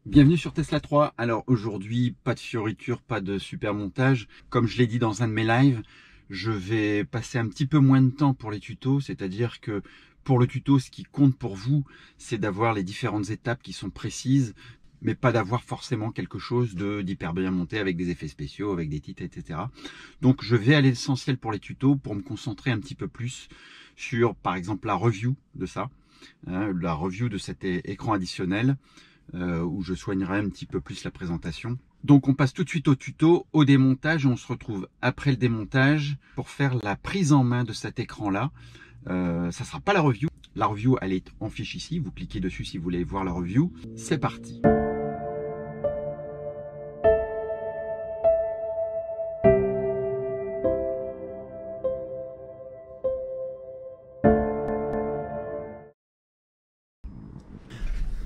Bienvenue sur Tesla 3. Alors aujourd'hui, pas de fioritures, pas de super montage. Comme je l'ai dit dans un de mes lives, je vais passer un petit peu moins de temps pour les tutos, c'est-à-dire que pour le tuto, ce qui compte pour vous, c'est d'avoir les différentes étapes qui sont précises, mais pas d'avoir forcément quelque chose d'hyper bien monté avec des effets spéciaux, avec des titres, etc. Donc je vais aller à l'essentiel pour les tutos, pour me concentrer un petit peu plus sur, par exemple, la review de ça, la review de cet écran additionnel, où je soignerai un petit peu plus la présentation. Donc on passe tout de suite au tuto, au démontage, et on se retrouve après le démontage pour faire la prise en main de cet écran-là. Ça sera pas la review. La review, elle est en fiche ici. Vous cliquez dessus si vous voulez voir la review. C'est parti.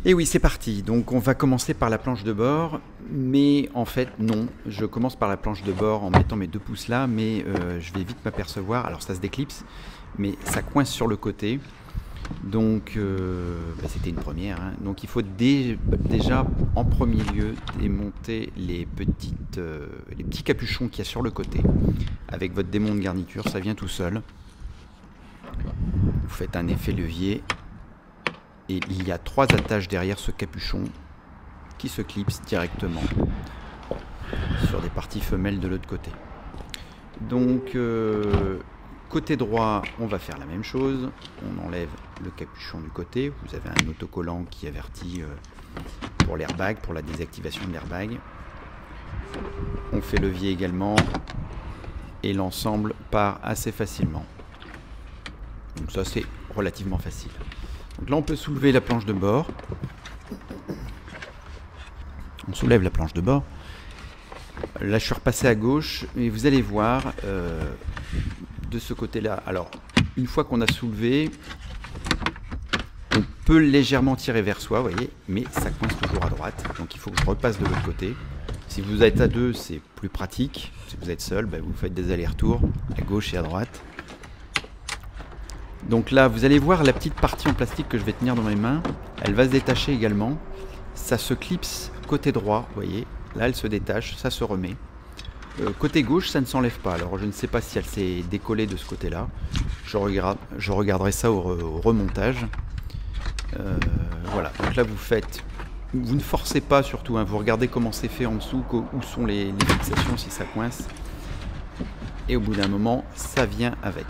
Et oui, c'est parti. Donc on va commencer par la planche de bord, mais en fait non, je commence par la planche de bord en mettant mes 2 pouces là, mais je vais vite m'apercevoir, alors ça se déclipse, mais ça coince sur le côté, donc c'était une première, hein. Donc il faut déjà en premier lieu démonter les petits capuchons qu'il y a sur le côté, avec votre démon de garniture, ça vient tout seul. Vous faites un effet levier. Et il y a 3 attaches derrière ce capuchon qui se clipsent directement sur des parties femelles de l'autre côté. Donc côté droit, on va faire la même chose. On enlève le capuchon du côté. Vous avez un autocollant qui avertit pour l'airbag, pour la désactivation de l'airbag. On fait levier également et l'ensemble part assez facilement. Donc ça, c'est relativement facile. Donc là, on peut soulever la planche de bord. On soulève la planche de bord. Là, je suis repassé à gauche et vous allez voir de ce côté-là. Alors, une fois qu'on a soulevé, on peut légèrement tirer vers soi, vous voyez, mais ça coince toujours à droite. Donc, il faut que je repasse de l'autre côté. Si vous êtes à 2, c'est plus pratique. Si vous êtes seul, vous faites des allers-retours à gauche et à droite. Donc là, vous allez voir la petite partie en plastique que je vais tenir dans mes mains. Elle va se détacher également. Ça se clipse côté droit, vous voyez. Là, elle se détache, ça se remet. Côté gauche, ça ne s'enlève pas. Alors, je ne sais pas si elle s'est décollée de ce côté-là. Je regarderai ça au remontage. Voilà. Donc là, vous ne forcez pas surtout, hein. Vous regardez comment c'est fait en dessous, où sont les fixations si ça coince. Et au bout d'un moment, ça vient avec.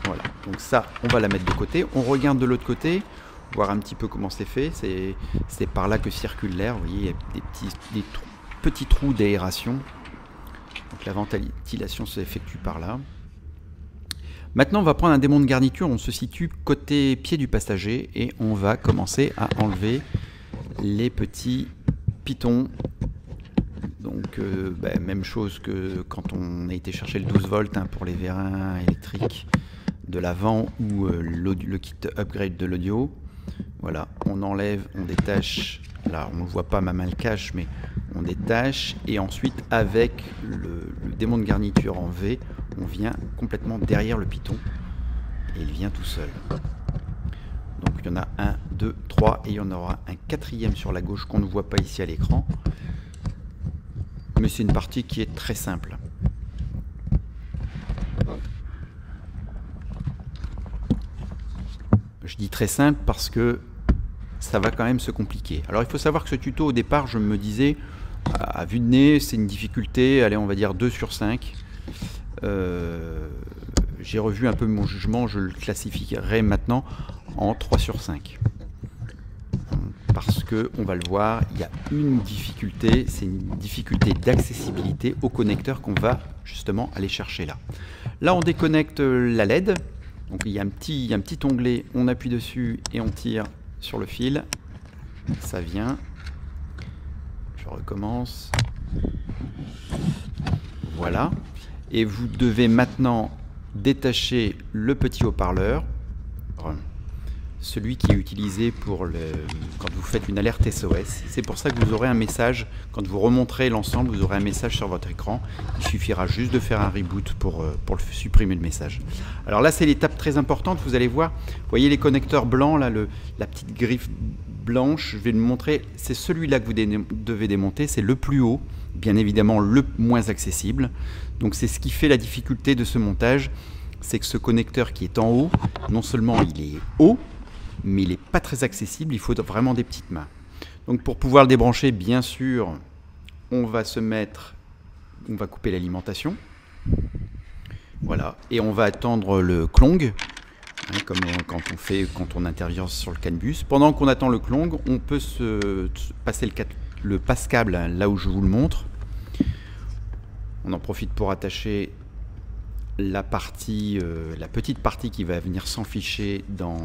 Voilà, donc ça, on va la mettre de côté. On regarde de l'autre côté, voir un petit peu comment c'est fait. C'est par là que circule l'air. Vous voyez, il y a des petits trous d'aération. Donc la ventilation s'effectue par là. Maintenant, on va prendre un démon de garniture. On se situe côté pied du passager et on va commencer à enlever les petits pitons. Donc, même chose que quand on a été chercher le 12 volts, hein, pour les vérins électriques de l'avant ou le kit upgrade de l'audio. Voilà, on enlève, on détache. Là, on ne voit pas, ma main le cache, mais on détache. Et ensuite, avec le démon de garniture en V, on vient complètement derrière le piton. Et il vient tout seul. Donc, il y en a 1, 2, 3. Et il y en aura un 4e sur la gauche qu'on ne voit pas ici à l'écran. Mais c'est une partie qui est très simple. Je dis très simple parce que ça va quand même se compliquer. Alors il faut savoir que ce tuto, au départ, je me disais, à vue de nez, c'est une difficulté, allez, on va dire 2 sur 5. J'ai revu un peu mon jugement, je le classifierai maintenant en 3 sur 5. Parce que, on va le voir, il y a une difficulté, c'est une difficulté d'accessibilité au connecteur qu'on va justement aller chercher là. Là, on déconnecte la LED. Donc il y a un petit onglet, on appuie dessus et on tire sur le fil. Ça vient. Je recommence. Voilà. Et vous devez maintenant détacher le petit haut-parleur. Celui qui est utilisé quand vous faites une alerte SOS. C'est pour ça que vous aurez un message, quand vous remonterez l'ensemble, vous aurez un message sur votre écran. Il suffira juste de faire un reboot pour supprimer le message. Alors là, c'est l'étape très importante, vous allez voir. Vous voyez les connecteurs blancs, là, la petite griffe blanche, je vais le montrer, c'est celui-là que vous devez démonter, c'est le plus haut, bien évidemment le moins accessible. Donc c'est ce qui fait la difficulté de ce montage, c'est que ce connecteur qui est en haut, non seulement il est haut, mais il n'est pas très accessible, il faut vraiment des petites mains. Donc pour pouvoir le débrancher, bien sûr, on va couper l'alimentation. Voilà, et on va attendre le clong, hein, comme quand on intervient sur le CAN bus. Pendant qu'on attend le clong, on peut se passer le passe-câble hein, là où je vous le montre. On en profite pour attacher la petite partie qui va venir s'enficher dans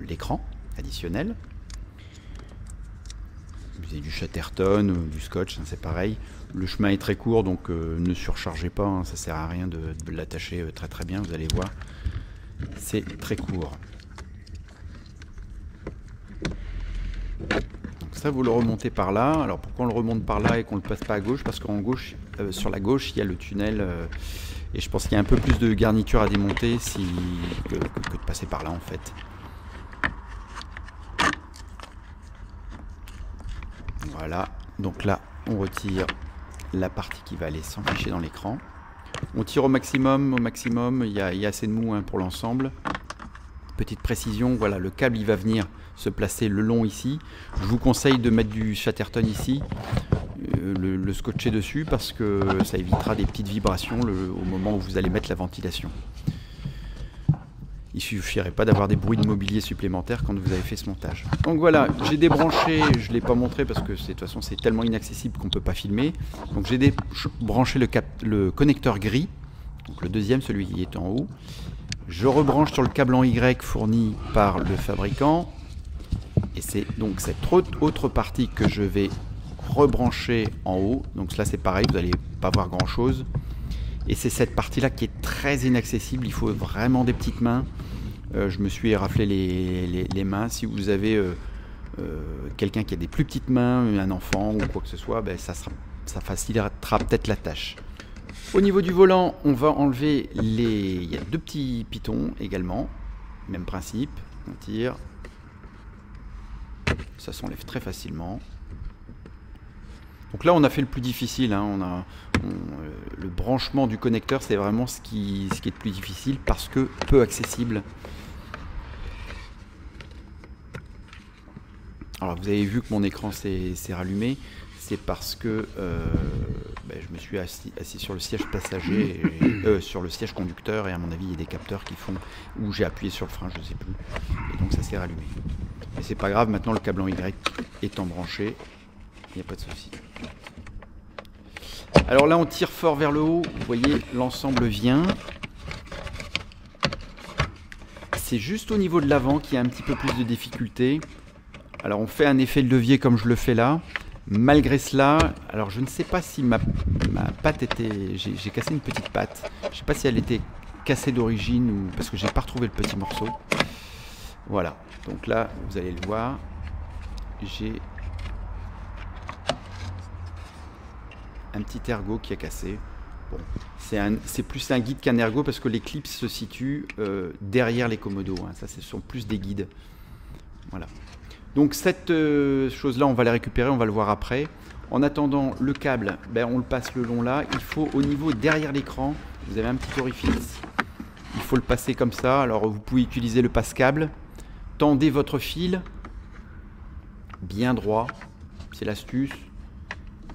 l'écran additionnel. Vous avez du Chatterton ou du scotch, hein, c'est pareil. Le chemin est très court, donc ne surchargez pas, hein, ça sert à rien de l'attacher très bien, vous allez voir. C'est très court. Donc ça, vous le remontez par là. Alors pourquoi on le remonte par là et qu'on ne le passe pas à gauche? Parce qu'en gauche, sur la gauche, il y a le tunnel. Et je pense qu'il y a un peu plus de garniture à démonter que de passer par là en fait. Voilà, donc là on retire la partie qui va aller s'enficher dans l'écran. On tire au maximum, il y a assez de mou hein, pour l'ensemble. Petite précision, voilà, le câble il va venir se placer le long ici. Je vous conseille de mettre du Chatterton ici, le scotcher dessus parce que ça évitera des petites vibrations au moment où vous allez mettre la ventilation. Il ne suffirait pas d'avoir des bruits de mobilier supplémentaires quand vous avez fait ce montage. Donc voilà, j'ai débranché, je ne l'ai pas montré parce que de toute façon c'est tellement inaccessible qu'on ne peut pas filmer. Donc j'ai débranché le connecteur gris, donc le deuxième, celui qui est en haut. Je rebranche sur le câble en Y fourni par le fabricant. Et c'est donc cette autre partie que je vais rebrancher en haut. Donc là c'est pareil, vous n'allez pas voir grand chose. Et c'est cette partie-là qui est très inaccessible, il faut vraiment des petites mains. Je me suis éraflé les mains. Si vous avez quelqu'un qui a des plus petites mains, un enfant ou quoi que ce soit, ben ça facilitera peut-être la tâche. Au niveau du volant, on va enlever il y a deux petits pitons également. Même principe, on tire. Ça s'enlève très facilement. Donc là on a fait le plus difficile, hein. Le branchement du connecteur c'est vraiment ce qui est le plus difficile parce que peu accessible. Alors vous avez vu que mon écran s'est rallumé, c'est parce que je me suis assis sur le siège passager, sur le siège conducteur et à mon avis il y a des capteurs qui font, où j'ai appuyé sur le frein, je ne sais plus, et donc ça s'est rallumé. Mais c'est pas grave, maintenant le câble en Y étant branché, il n'y a pas de souci. Alors là on tire fort vers le haut, vous voyez l'ensemble vient. C'est juste au niveau de l'avant qu'il y a un petit peu plus de difficulté. Alors on fait un effet de levier comme je le fais là. Malgré cela, alors je ne sais pas si ma patte était... J'ai cassé une petite patte. Je ne sais pas si elle était cassée d'origine ou parce que j'ai pas retrouvé le petit morceau. Voilà, donc là vous allez le voir. J'ai un petit ergot qui a cassé. Bon, c'est plus un guide qu'un ergot parce que les clips se situent derrière les commodos. Hein. Ça, ce sont plus des guides. Voilà. Donc cette chose-là, on va la récupérer, on va le voir après. En attendant, le câble, on le passe le long là. Il faut au niveau derrière l'écran, vous avez un petit orifice. Il faut le passer comme ça. Alors vous pouvez utiliser le passe-câble. Tendez votre fil bien droit. C'est l'astuce.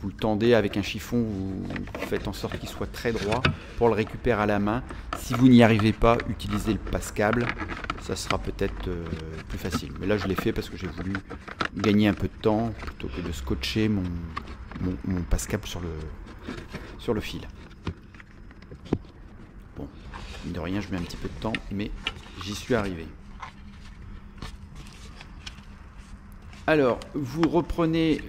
Vous le tendez avec un chiffon, vous faites en sorte qu'il soit très droit pour le récupérer à la main. Si vous n'y arrivez pas, utilisez le passe-câble, ça sera peut-être plus facile. Mais là je l'ai fait parce que j'ai voulu gagner un peu de temps plutôt que de scotcher mon passe-câble sur le fil. Bon, mine de rien je mets un petit peu de temps, mais j'y suis arrivé. Alors, vous reprenez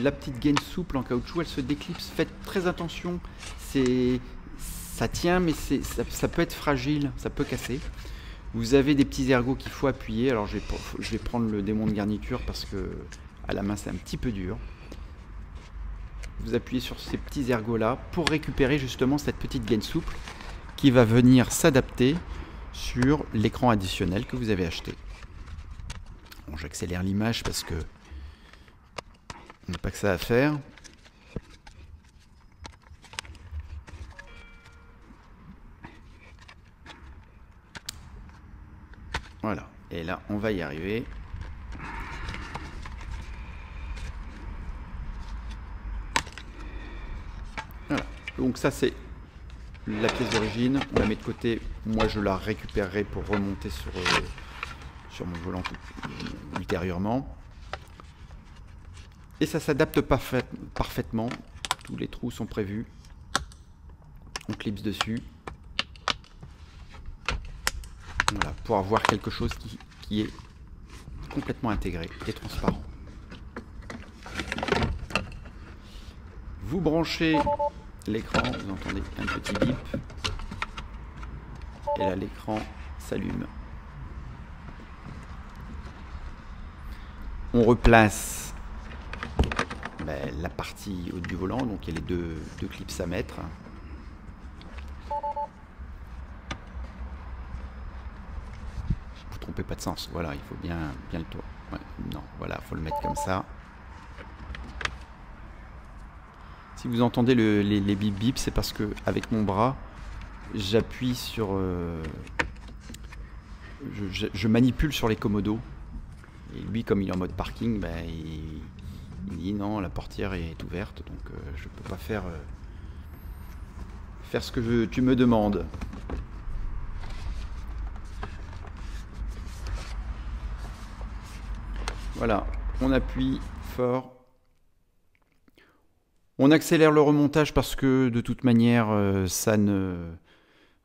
la petite gaine souple en caoutchouc, elle se déclipse. Faites très attention, ça tient, mais ça peut être fragile, ça peut casser. Vous avez des petits ergots qu'il faut appuyer. Alors je vais prendre le démon de garniture parce que à la main c'est un petit peu dur. Vous appuyez sur ces petits ergots là pour récupérer justement cette petite gaine souple qui va venir s'adapter sur l'écran additionnel que vous avez acheté. Bon, j'accélère l'image parce que on n'a pas que ça à faire. Voilà, et là on va y arriver. Voilà, donc ça c'est la pièce d'origine, on la met de côté. Moi je la récupérerai pour remonter sur mon volant ultérieurement. Et ça s'adapte parfaitement, tous les trous sont prévus. On clipse dessus. Voilà, pour avoir quelque chose qui est complètement intégré et transparent. Vous branchez l'écran, vous entendez un petit bip. Et là, l'écran s'allume. On replace la partie haute du volant, donc il y a les deux clips à mettre. Trompez pas de sens, voilà, il faut bien le tour. Ouais, non, voilà, faut le mettre comme ça. Si vous entendez les bip bip, c'est parce que avec mon bras, j'appuie sur, je manipule sur les commodos. Et lui, comme il est en mode parking, il dit non, la portière est ouverte, donc je peux pas faire ce que tu me demandes. Voilà, on appuie fort. On accélère le remontage parce que de toute manière, ça ne...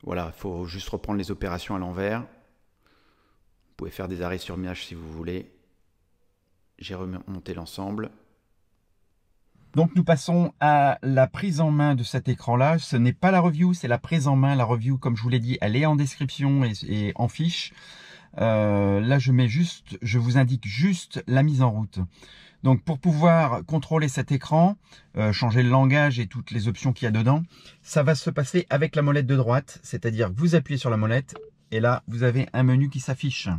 Voilà, il faut juste reprendre les opérations à l'envers. Vous pouvez faire des arrêts sur image si vous voulez. J'ai remonté l'ensemble. Donc nous passons à la prise en main de cet écran-là. Ce n'est pas la review, c'est la prise en main. La review, comme je vous l'ai dit, elle est en description et en fiche. Là je vous indique juste la mise en route. Donc pour pouvoir contrôler cet écran, changer le langage et toutes les options qu'il y a dedans, ça va se passer avec la molette de droite, c'est-à-dire que vous appuyez sur la molette et là vous avez un menu qui s'affiche.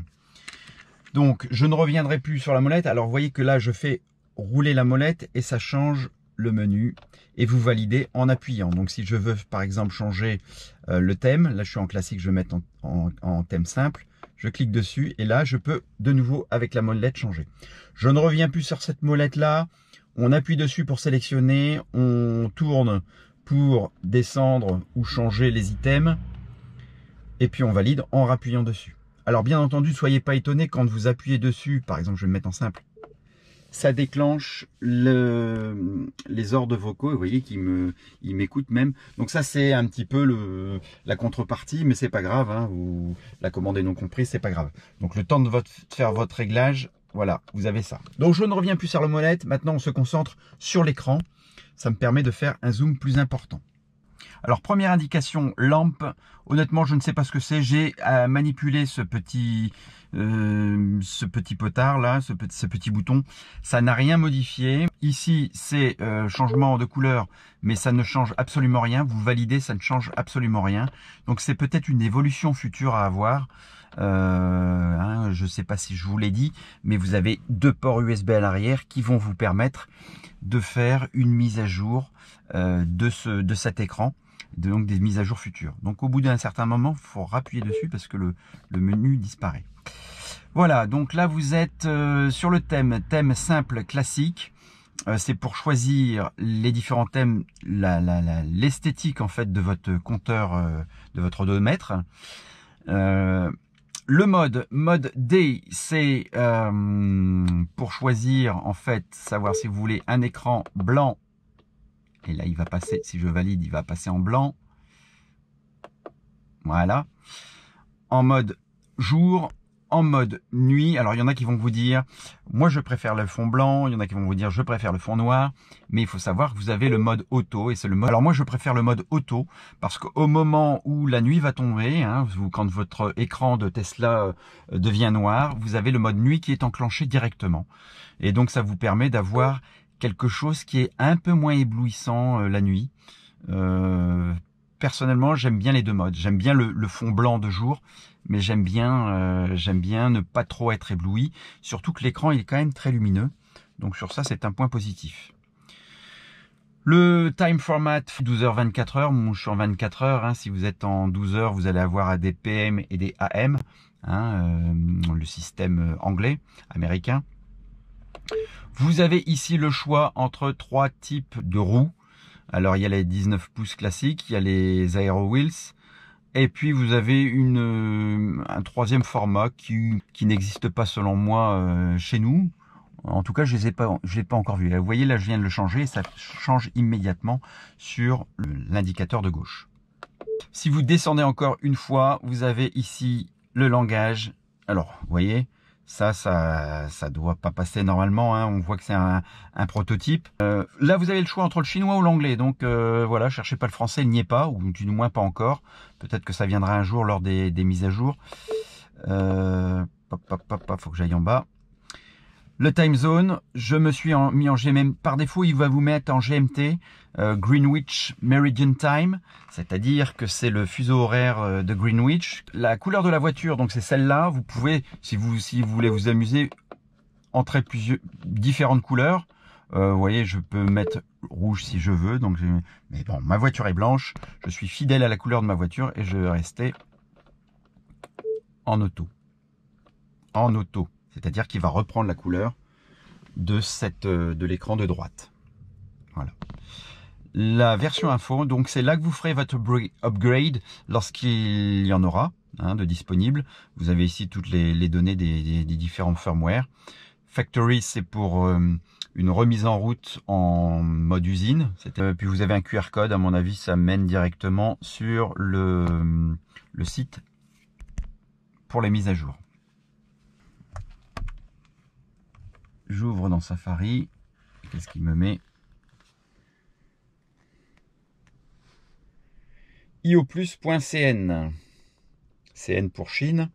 Donc je ne reviendrai plus sur la molette. Alors vous voyez que là je fais rouler la molette et ça change le menu et vous validez en appuyant. Donc si je veux par exemple changer le thème, là je suis en classique, je vais mettre en thème simple. Je clique dessus et là, je peux de nouveau avec la molette changer. Je ne reviens plus sur cette molette là. On appuie dessus pour sélectionner. On tourne pour descendre ou changer les items. Et puis on valide en rappuyant dessus. Alors bien entendu, ne soyez pas étonnés quand vous appuyez dessus. Par exemple, je vais me mettre en simple. Ça déclenche les ordres vocaux. Vous voyez qu'il m'écoute même. Donc ça, c'est un petit peu la contrepartie, mais c'est pas grave. Hein, la commande est non comprise, c'est pas grave. Donc le temps de faire votre réglage, voilà, vous avez ça. Donc je ne reviens plus sur la molette. Maintenant, on se concentre sur l'écran. Ça me permet de faire un zoom plus important. Alors première indication, lampe. Honnêtement, je ne sais pas ce que c'est. J'ai manipulé ce petit potard là, ce petit bouton. Ça n'a rien modifié. Ici, c'est changement de couleur, mais ça ne change absolument rien. Vous validez, ça ne change absolument rien. Donc c'est peut-être une évolution future à avoir. Je ne sais pas si je vous l'ai dit, mais vous avez 2 ports USB à l'arrière qui vont vous permettre de faire une mise à jour de cet écran. Donc des mises à jour futures. Donc au bout d'un certain moment, il faut appuyer dessus parce que le menu disparaît. Voilà, donc là vous êtes sur le thème simple classique. C'est pour choisir les différents thèmes, l'esthétique en fait de votre compteur, de votre odomètre. Le mode D, c'est pour choisir en fait, savoir si vous voulez un écran blanc. Et là, il va passer, si je valide, il va passer en blanc. Voilà. En mode jour, en mode nuit. Alors, il y en a qui vont vous dire, moi, je préfère le fond blanc. Il y en a qui vont vous dire, je préfère le fond noir. Mais il faut savoir que vous avez le mode auto. Et c'est le mode. Alors, moi, je préfère le mode auto parce qu'au moment où la nuit va tomber, hein, quand votre écran de Tesla devient noir, vous avez le mode nuit qui est enclenché directement. Et donc, ça vous permet d'avoir quelque chose qui est un peu moins éblouissant la nuit. personnellement, j'aime bien les deux modes. J'aime bien le fond blanc de jour, mais j'aime bien ne pas trop être ébloui. Surtout que l'écran il est quand même très lumineux. Donc sur ça, c'est un point positif. Le time format 12h-24h, moi je suis en 24 heures. Hein. Si vous êtes en 12 heures, vous allez avoir des PM et des AM, hein, le système anglais, américain. Vous avez ici le choix entre 3 types de roues. Alors il y a les 19 pouces classiques, il y a les Aero Wheels, et puis vous avez un troisième format qui n'existe pas selon moi chez nous. En tout cas, je l'ai pas encore vu. Vous voyez, là, je viens de le changer et ça change immédiatement sur l'indicateur de gauche. Si vous descendez encore une fois, vous avez ici le langage. Alors, vous voyez, ça doit pas passer normalement. Hein. On voit que c'est un prototype. Là, vous avez le choix entre le chinois ou l'anglais. Donc, voilà, cherchez pas le français, il n'y est pas, ou du moins pas encore. Peut-être que ça viendra un jour lors des mises à jour. Faut que j'aille en bas. Le time zone, je me suis mis en GMT. Par défaut, il va vous mettre en GMT, Greenwich Meridian Time, c'est-à-dire que c'est le fuseau horaire de Greenwich. La couleur de la voiture, donc c'est celle-là. Vous pouvez, si vous voulez vous amuser, entrer différentes couleurs. Vous voyez, je peux mettre rouge si je veux. Donc, mais bon, ma voiture est blanche. Je suis fidèle à la couleur de ma voiture et je vais rester en auto. En auto. C'est-à-dire qu'il va reprendre la couleur de l'écran de droite. Voilà. La version info, donc c'est là que vous ferez votre upgrade lorsqu'il y en aura de disponible. Vous avez ici toutes les données des différents firmware. Factory, c'est pour une remise en route en mode usine. Puis vous avez un QR code, à mon avis, ça mène directement sur le site pour les mises à jour. J'ouvre dans Safari. Qu'est-ce qu'il me met? ioplus.cn. CN pour Chine.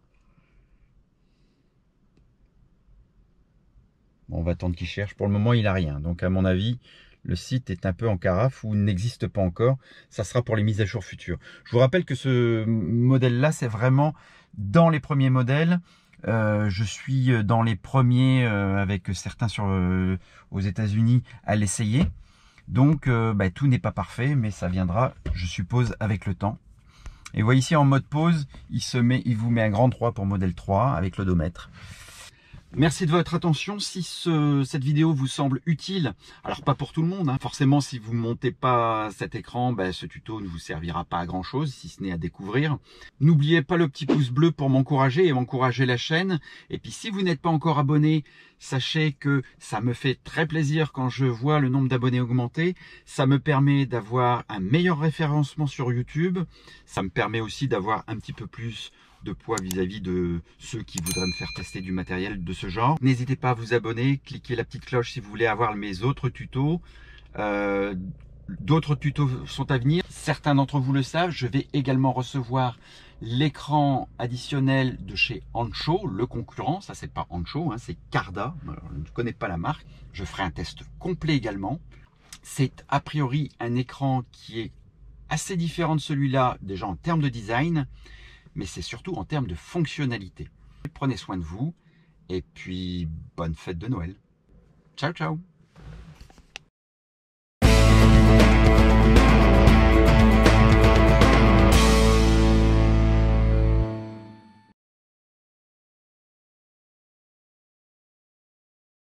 Bon, on va attendre qu'il cherche. Pour le moment, il n'a rien. Donc, à mon avis, le site est un peu en carafe ou n'existe pas encore. Ça sera pour les mises à jour futures. Je vous rappelle que ce modèle-là, c'est vraiment dans les premiers modèles. Je suis dans les premiers avec certains aux États-Unis à l'essayer. Donc tout n'est pas parfait, mais ça viendra, je suppose, avec le temps. Et vous voyez ici en mode pause, il vous met un grand 3 pour modèle 3 avec l'odomètre. Merci de votre attention. Si cette vidéo vous semble utile, alors pas pour tout le monde, hein. Forcément, si vous ne montez pas cet écran, ce tuto ne vous servira pas à grand chose, si ce n'est à découvrir. N'oubliez pas le petit pouce bleu pour m'encourager et m'encourager la chaîne. Et puis si vous n'êtes pas encore abonné, sachez que ça me fait très plaisir quand je vois le nombre d'abonnés augmenter. Ça me permet d'avoir un meilleur référencement sur YouTube. Ça me permet aussi d'avoir un petit peu plus de poids vis-à-vis de ceux qui voudraient me faire tester du matériel de ce genre. N'hésitez pas à vous abonner, cliquez la petite cloche si vous voulez avoir mes autres tutos. D'autres tutos sont à venir. Certains d'entre vous le savent, je vais également recevoir l'écran additionnel de chez Ancho, le concurrent. Ça, c'est pas Ancho, hein, c'est Carda. Alors, je ne connais pas la marque. Je ferai un test complet également. C'est a priori un écran qui est assez différent de celui-là, déjà en termes de design, mais c'est surtout en termes de fonctionnalité. Prenez soin de vous et puis bonne fête de Noël. Ciao, ciao!